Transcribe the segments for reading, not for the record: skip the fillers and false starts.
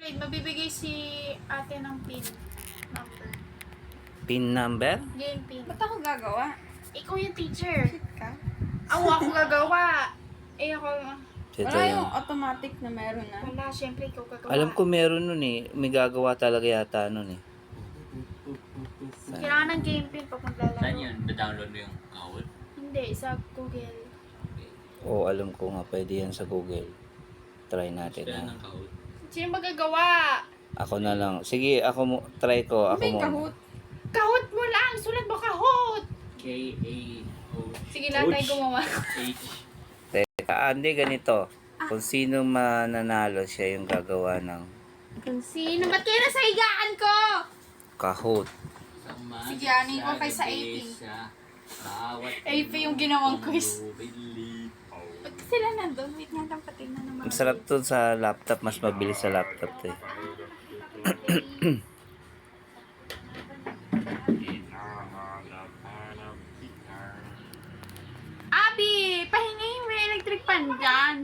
akin, mabibigay si ate ng pin number. Pin number? Game pin. Ba't ako gagawa? Ikaw yung teacher. Shit ka? Ako gagawa. Eh ako, Ito Wala yan. yung automatic na meron na. wala, syempre ikaw gagawa. Alam ko meron nun eh. May gagawa talaga yata nun eh. Kailangan ng game pin pag maglalaro. Saan yun? Ba-download mo yung Kahoot? Hindi, sa Google. Oo, alam ko nga. Pwede yan sa Google. Try natin Saan na. ng Kahoot? Sino magagawa? Ako na lang. Sige, ako mo. Try ko. Ako May mo. Kahoot. Kahot mo lang! Sulat mo kahot! K-A-O-H. Sige, lahat tayo gumawa. Teka, hindi ganito. Kung sino mananalo, siya yung gagawa ng Kung sino? Ba't kayo nasa higaan ko? Kahoot. Si Gianni ko kay sa AP. AP yung ginawang quiz. Ba't sila nandun? Wait nga lang, patingnan naman. Ang sarap to sa laptop. Mas mabilis sa laptop to eh. Abi! Pahingay mo yung electric pan dyan.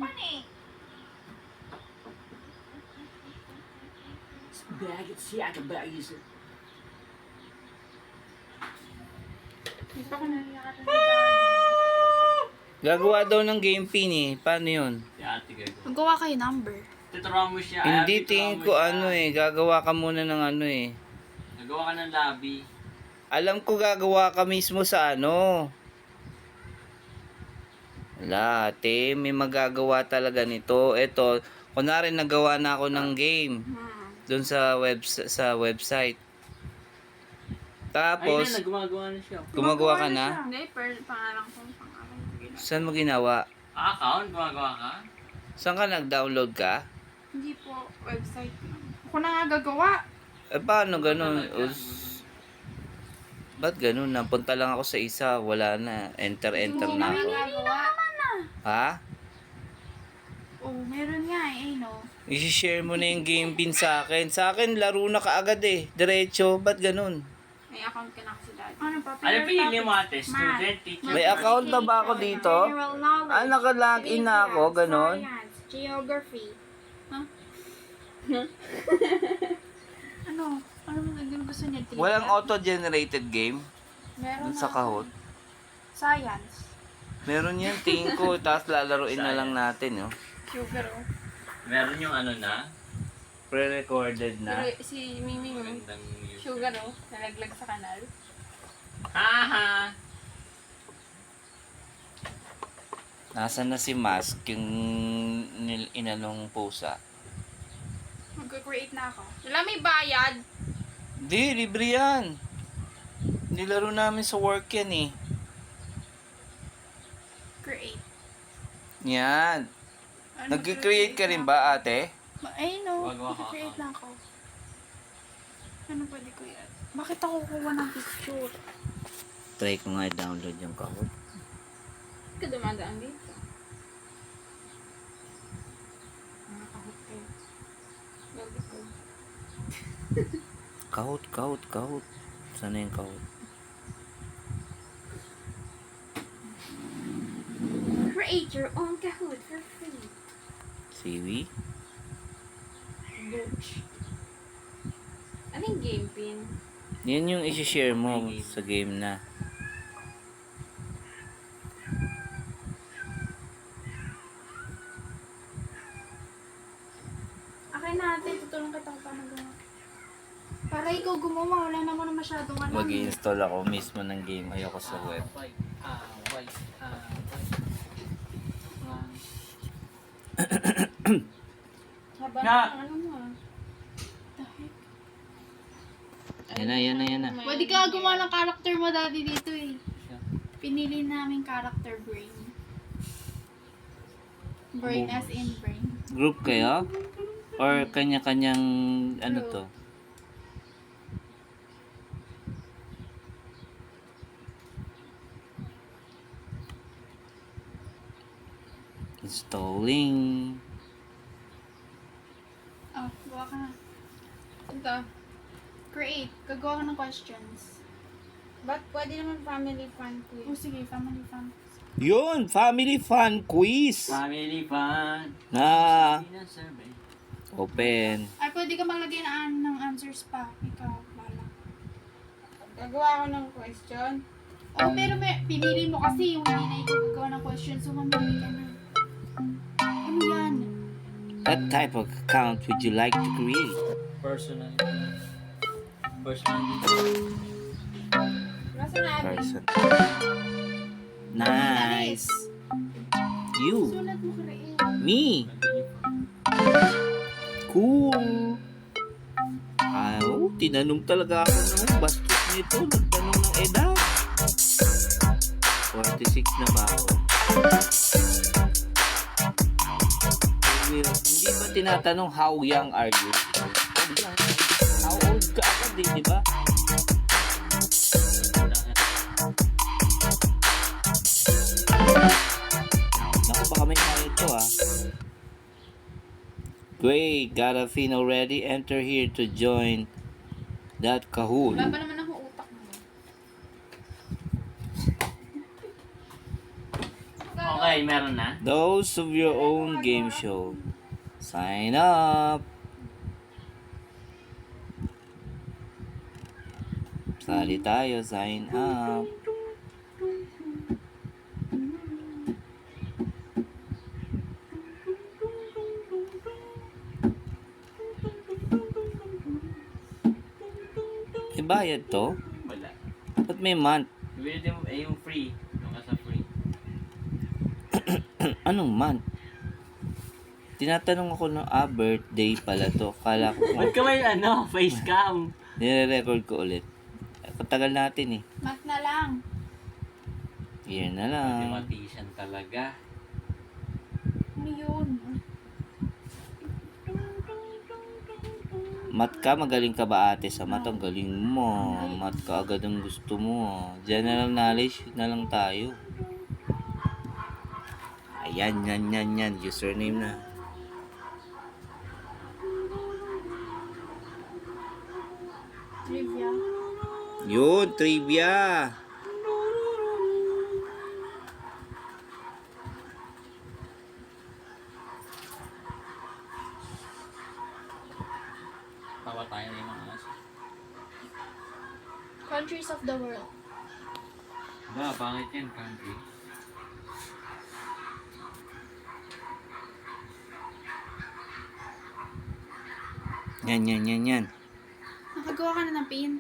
Hindi pa ko nangyayari. Gagawa daw ng game pin eh. Paano yun? Si ate gagawa. Magawa kayo number. Tuturuan mo siya. Hindi, Ate, tingin tuturuan ko mo siya. ano eh. Gagawa ka muna ng ano eh. Nagawa ka ng lobby. Alam ko gagawa ka mismo sa ano. Wala, ate. May magagawa talaga nito. Ito, kunwari nagawa na ako ng game. Doon sa website. Tapos, Ayun na, gumagawa na siya. gumagawa ka na? Hindi, pangalan ko. Pangalan. Saan mo ginawa? Account? Gumagawa ka? Saan ka nag-download ka? Hindi po, website lang. Ako na nga gagawa. Eh, paano ganun? Ba't ganun? Napunta lang ako sa isa. Wala na. Enter na ako. Gagawa. Ha? Oh, meron nga eh, no? I-share mo na yung game pin sa akin. Sa akin, laro na kaagad eh. Diretso. Ba't ganun? May account ka na kasi dati. Ano pa? Ano pinili mo ate? Student, teacher? May account na ba ako dito? General knowledge. Ah, naka-login na ako. Ganon. Science, geography. Huh? Ano? Ano mo gusto niya? Trivia? Walang auto-generated game Meron dun sa na. Kahoot. Science. Meron yan, tingin ko. Tapos lalaroin na lang natin, oh. Sugar, oh. Meron yung ano na? Pre-recorded na. Pero si Mimi mo, Magandang music. sugar, oh. Nalaglag sa kanal. Haha! Nasaan na si Mask, yung inanong pusa? Mag-create na ako. Wala, may bayad. Di, libre yan. Nilaro namin sa work yan eh. Create. Yan. Ano, Nag-create ka rin ba, ate? Ay, no. Gagawa ka Mag-create ako. na ako. Ano pwede ko yan? Bakit ako kuha ng picture? Try ko nga i-download yung Kahoot. Ba't ka dumadaan dito? Nakakahot kayo. Lagi ko. Kahoot. Sana yung Kahoot? Create your own Kahoot for free. Siwi? Booch. Ano yung game pin? Yan yung isi-share mo sa game na. Okay natin, tutulong kita kung paano gumawa. Para ikaw gumawa, wala naman na masyadong alam. Mag-i-install ako mismo ng game. Ayoko sa web. Haba Na! na ano mo ah. Yan na. Pwede ka gumawa ng character mo dati dito eh. Pinili namin character brain. Brain as in brain. Group kayo? Or kanya-kanyang ano to? Installing. Oh, gawa ka na. Ito. Create. Gagawa ka ng questions. Ba't pwede naman family fun quiz? Oh, sige. Family fun. Yun! Family Fun Quiz! Family fun. Na Survey. Open. Ay, pwede ka maglagay ng answers pa. Ikaw, bala. Gagawa ako ng question. Oh, pero pinili mo kasi yung hindi na ikaw gagawa ng question. So, mamili ka na. Ano yan? What type of account would you like to create? Personal. Nasa na, Abby? Person. Nice. You. Sulat mo ka rin. Me. Cool. Oh, tinanong talaga ako nung bastos nito. Nagtanong ng edad. 46 na ba ako? Hindi ba tinatanong how young are you? How old ka agad di ba? Naku, baka may kaya ito Great, got a fin already. Enter here to join that Kahoot. Wala pa naman ako utak mo. Okay, meron na. Those of your own game show. Sign up. Sali tayo, sign up. May bayad to? Wala. Ba't may month? Bibili mo yung free. Yung asa free. Anong month? Tinatanong ako ng birthday pala to. Kala ko Ba't ka may face cam? nire-record ko ulit. Katagal natin Mat na lang. Year na lang. Mathematician talaga. Ano yun? Mat ka, magaling ka ba ate sa mat? Ang galing mo. Mat ka agad ang gusto mo. General knowledge na lang tayo. Ayan, yan. Username na. Trivia. Yun, trivia. Tawa tayo na yung mga aso. Countries of the world. Ba, pangit yan, country. Yan. Nakagawa ka na ng pin.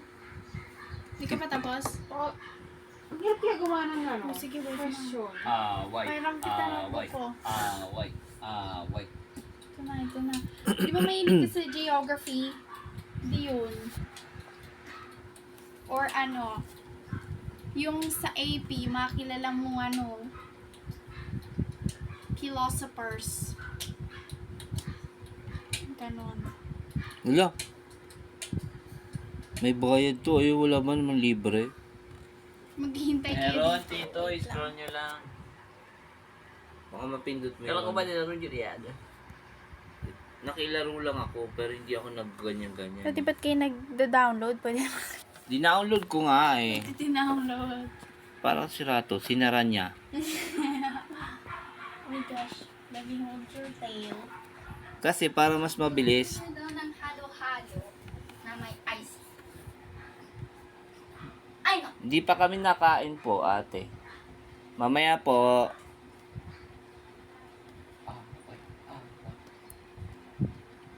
Hindi ka pa tapos? Oh, ang hirap kaya gumawa ng ano? Oh, sige, wait na. Question. White. Pairam kita ng White. buko. White. White. Ito na. Di ba mahilig ka sa geography? Hindi yun. Or ano, yung sa AP, makilala mo philosophers. Ganon. Wala. May bayad to. Ay, wala man naman libre. Maghihintay kayo. Meron, tito. I-scroll nyo lang. Baka mapindot mo Kailan ko ba nilaro yung Juliada? Nakilaro lang ako, pero hindi ako nagganyan-ganyan. Pwede ba't kayo nag-download? Pwede Dinownload ko nga eh. download. Parang si Rato, sinara niya. Oh my gosh. Let me hold your tail. Kasi para mas mabilis. Ano daw ng halo-halo na may ice? Ay, no. Hindi pa kami nakain po, ate. Mamaya po.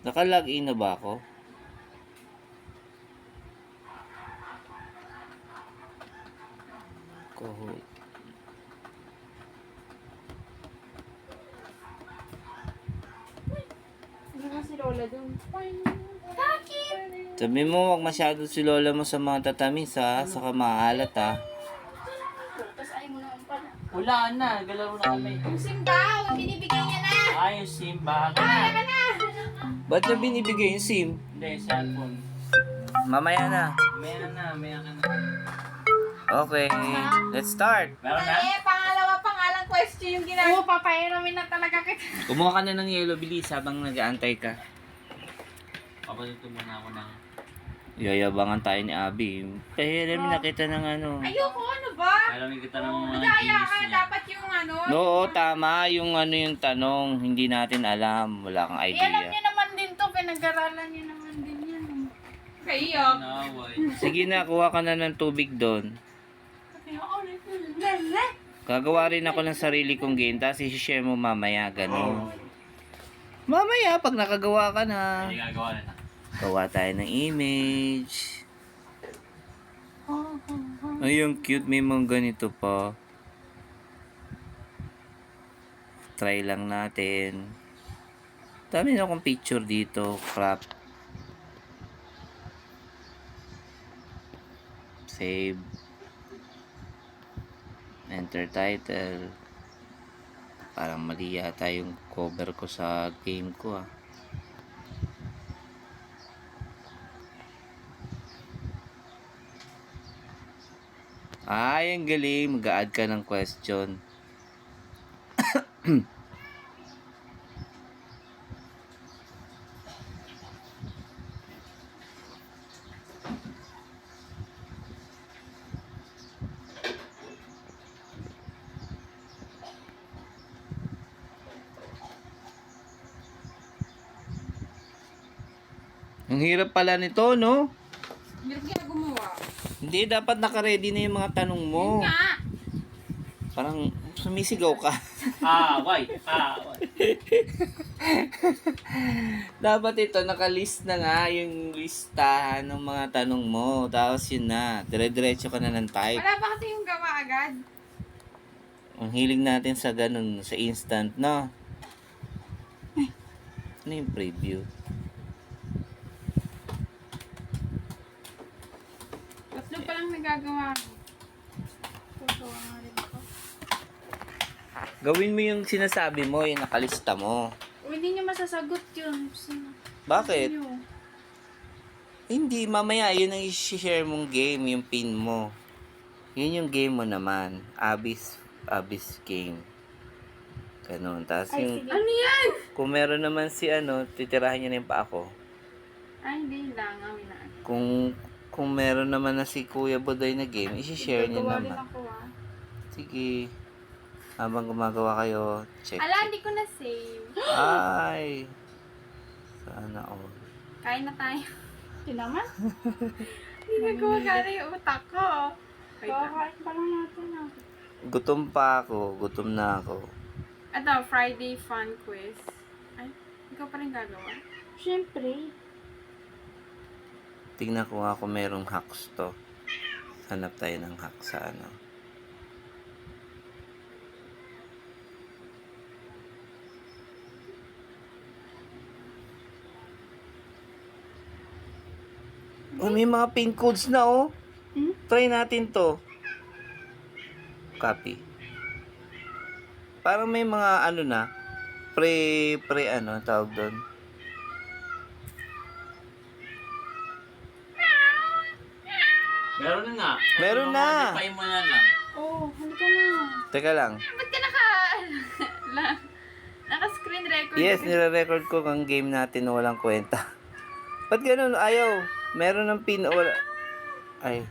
Naka-login na ba ako? Kahoot. Ano nga si Lola dun? Bakit? Sabi mo, wag masyado si lola mo sa mga tatamis ha. Saka maalat ha. Tapos ayaw mo naman pala. Wala na. Galaro na kami. Yung simbaw, binibigay niya na. Ay, yung Simba. Ka na. Ba't niya binibigay yung SIM? Hindi, cellphone. Mamaya na. Maya ka na. Okay, let's start. Meron na? Pangalang question yung Oo, papairamin na talaga kita. Kumuha ka na ng yellow bilis habang nag-aantay ka. Papaluto muna ako ng... Yayabangan tayo ni Abby. Pahiram na kita ng ano. Ayoko, ano ba? Alamin kita ng mga Nagaya genius ka, niya. dapat yung ano. Oo, tama. Yung ano yung tanong, hindi natin alam. Wala kang Eh, alam idea. niya naman din to, pinag-aralan niyo naman din yan. Kaiyak. Naway. Sige na, kuha ka na ng tubig doon. Gagawa rin ako ng sarili kong game, tapos i-share mo mamaya, ganun. Mamaya, pag nakagawa ka na, Hindi gagawa na. gawa tayo ng image. Ay, ang cute. May mga ganito pa. Try lang natin. Dami na akong picture dito. Crop. Save. Enter title. Parang mali yata yung cover ko sa game ko ah. Ay, ang galing. Mag-add ka ng question. Ang hirap pala nito, no? Hirap kaya gumawa. Hindi, dapat naka-ready na yung mga tanong mo. Nga. Parang sumisigaw ka. Away. Away. Dapat ito, nakalist na nga yung listahan ng mga tanong mo. Tapos yun na, dire-diretso ka na ng type. Wala pa kasi yung gawa agad. Ang hiling natin sa ganun, sa instant, no? Ano yung preview? Tatlo pa lang nagagawa ko. Tutuwa nga rin ako. Gawin mo yung sinasabi mo, yung nakalista mo. O, hindi niyo masasagot yun. Bakit? Niyo. Hindi, mamaya yun ang i-share mong game, yung pin mo. Yun yung game mo naman. Abyss game. Ganun. Tapos Ay, yung, sige. Ano yan? kung meron naman si titirahin niya na yung pa ako. Ay, hindi lang. Awin na. Kung meron naman na si Kuya Bodoy na game, i-share niya Gagawa rin naman. ako ah. Sige. Habang gumagawa kayo, check. Ala, hindi ko na-save. Ay! Sana all. Kain na tayo. Yun naman. Hindi nagawa gano'n yung utak ko. Wait lang. Kakain pa lang natin ah. Gutom pa ako. Gutom na ako. Ito, Friday fun quiz. Ay, ikaw pa rin gagawa. Siyempre. Tingnan ko nga kung merong hacks to. Hanap tayo ng hack sa ano. Oh, may mga pin codes na oh. Hmm? Try natin to. Copy. Parang may mga ano na. Pre ano tawag doon. Meron na nga. Meron na. Modify mo na lang. Oh, halika na. Teka lang. Ba't ka naka-screen record? Yes, nire-record ko ang game natin na walang kwenta. Ba't ganun? Ayaw. Meron ng pin. Wala. Ay.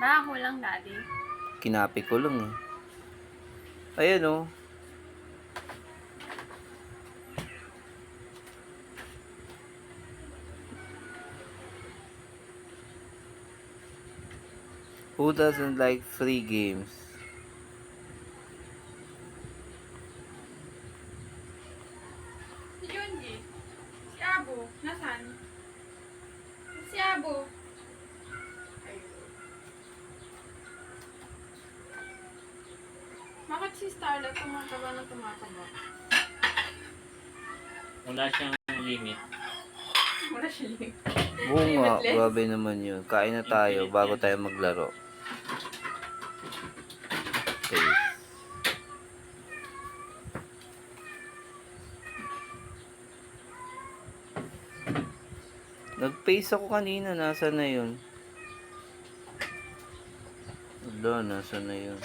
Baka kulang, daddy. Kinapi ko lang eh. Ayan oh. Who doesn't like free games? Si Junji. Si Abo. Nasaan? Si Abo. Bakit si Starlight tumataba na tumataba? Wala siyang limit. Wala siya link. Oo nga, Limitless. grabe naman yun. Kain na tayo bago tayo maglaro. Okay. Nag-paste ako kanina. Nasaan na yun? Wala, nasaan na yun?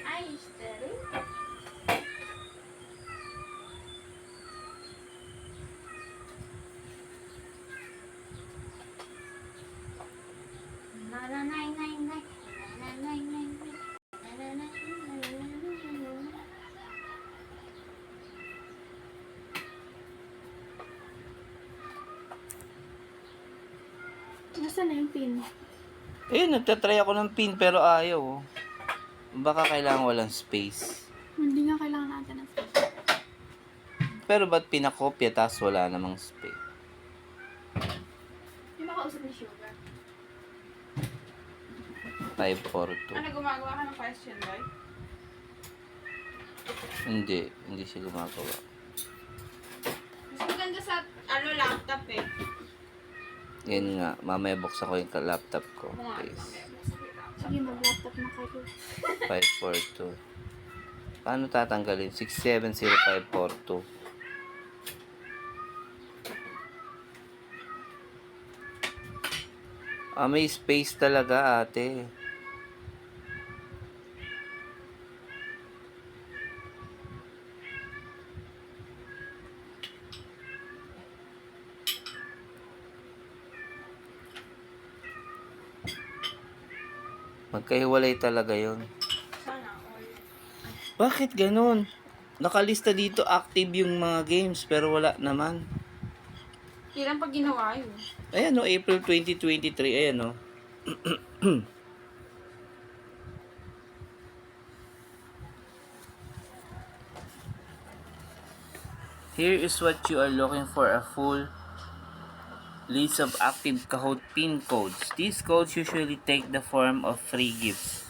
Ay, stero. Nasaan na yung pin? Ayun, nagtatry ako ng pin pero ayaw. Oh. Baka kailangan walang space. Hindi nga kailangan natin ng space. Pero ba't pinakopya tas wala namang space? Yung makausap ni Sugar. 542. Ano, gumagawa ka ng question, boy? Hindi siya gumagawa. Mas maganda sa, laptop eh. Yan nga, mamaya buksan ko yung laptop ko. Please. Sige, mag-laptop na kayo. 542. Paano tatanggalin? 670542. May space talaga, ate. Magkahiwalay talaga yon. Sana all. Bakit ganun? Nakalista dito active yung mga games pero wala naman. Kailan pag ginawa yun? Ayan o, April 2023. Ayan o. Here is what you are looking for, a full list of active Kahoot pin codes. These codes usually take the form of free gifts.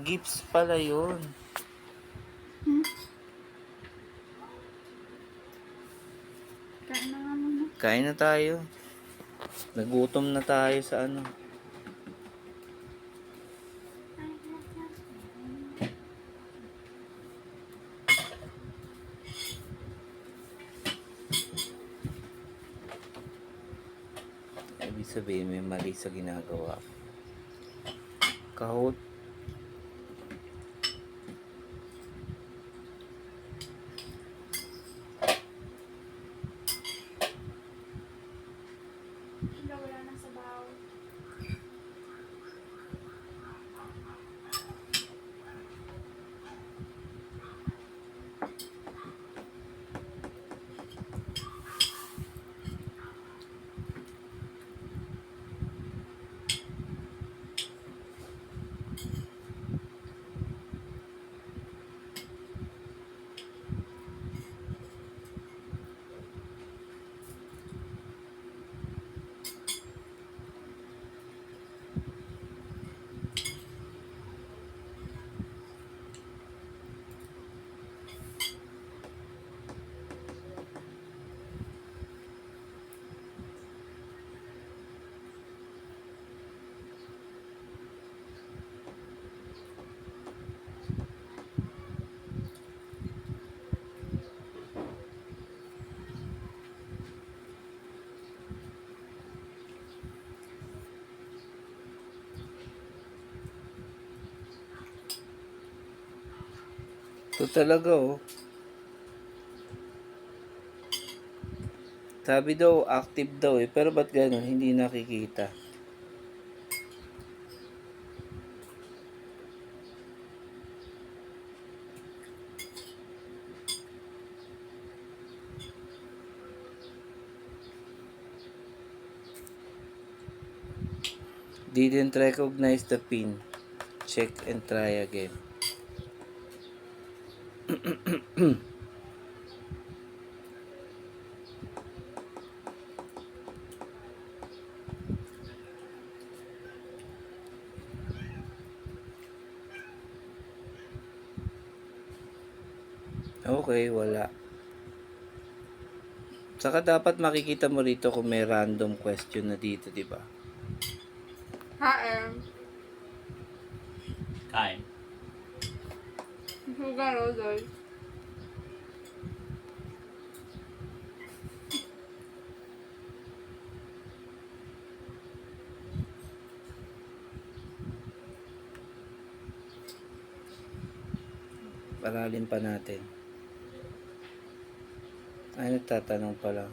Gifts pala yun. Kain na nga muna. Kain na tayo. Nagutom na tayo sa ano. Ibig sabihin may mali sa ginagawa. Kahoot. Wala na sa baw. Ito talaga oh. Sabi daw active daw eh. Pero ba't gano'n? Hindi nakikita. Didn't recognize the pin. Check and try again. Okay, wala. Saka dapat makikita mo rito kung may random question na dito, di ba? Kain. Sugar Rodol. Paralin pa natin. Ay, nagtatanong pa lang.